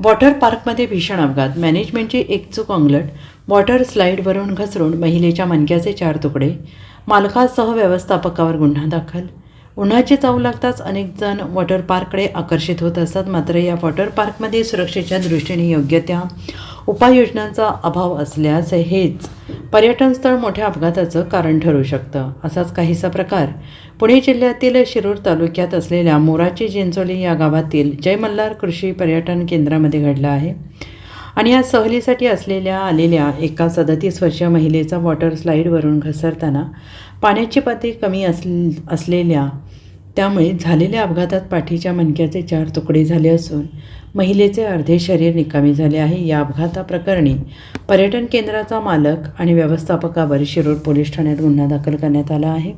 Water पार्कमध्ये भीषण अपघात. मॅनेजमेंटची एक चूक अंगलट. वॉटर स्लाईडवरून घसरून महिलेच्या मणक्याचे 4 तुकडे. मालकासह व्यवस्थापकावर गुन्हा दाखल. उन्हाची चाहूल लागताच अनेक जण वॉटर पार्ककडे आकर्षित होत असतात. मात्र या वॉटर पार्कमध्ये सुरक्षेच्या दृष्टीने योग्य त्या उपाययोजनांचा अभाव असल्यास हेच पर्यटन स्थळ मोठ्या अपघाताचं कारण ठरू शकतं. असाच काहीसा प्रकार पुणे जिल्ह्यातील शिरूर तालुक्यात असलेल्या मोराची चिंचोली या गावातील जय मल्हार कृषी पर्यटन केंद्रामध्ये घडला आहे. आणि या सहलीसाठी आलेल्या एका 37 वर्षीय महिलेचा वॉटर स्लाईडवरून घसरताना पाण्याची पातळी कमी असलेल्या त्यामुळे झालेल्या अपघातात पाठीच्या मणक्याचे 4 तुकडे झाले असून महिलेचे अर्धे शरीर निकामी झाले आहे. या अपघाताप्रकरणी पर्यटन केंद्राचा मालक आणि व्यवस्थापकावर शिरूर पोलीस ठाण्यात गुन्हा दाखल करण्यात आला आहे.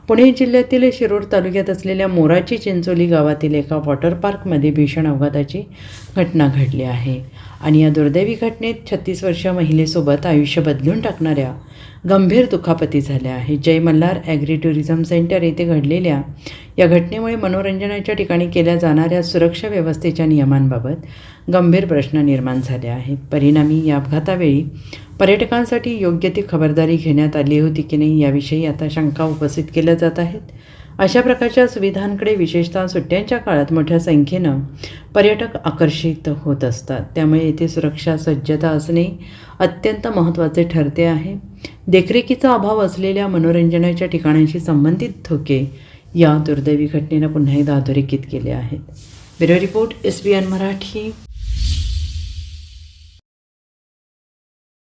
पुणे जिल्ह्यातील शिरूर तालुक्यात असलेल्या मोराची चिंचोली गावातील एका वॉटर पार्कमध्ये भीषण अपघाताची घटना घडली आहे. आणि या दुर्दैवी घटनेत 36 वर्षीय महिलेसोबत आयुष्य बदलून टाकणाऱ्या गंभीर दुखापती झाल्या आहेत. जय मल्हार ॲग्री टुरिझम सेंटर येथे घडलेल्या या घटनेमुळे मनोरंजनाच्या ठिकाणी केल्या जाणाऱ्या सुरक्षा व्यवस्थेच्या नियमांबाबत गंभीर प्रश्न निर्माण झाले आहेत. परिणामी या अपघातावेळी पर्यटकांसाठी योग्य ती खबरदारी घेण्यात आली होती की नाही याविषयी आता शंका उपस्थित केल्या जात आहेत. अशा प्रकारच्या सुविधांकडे विशेषतः सुट्ट्यांच्या काळात मोठ्या संख्येनं पर्यटक आकर्षित होत असतात. त्यामुळे येथे सुरक्षा सज्जता असणे अत्यंत महत्त्वाचे ठरते आहे. देखरेखीचा अभाव असलेल्या मनोरंजनाच्या ठिकाणांशी संबंधित धोके या दुर्दैवी घटनेनं पुन्हा एकदा अधोरेखित केले आहेत. Bureau report SBN Marathi.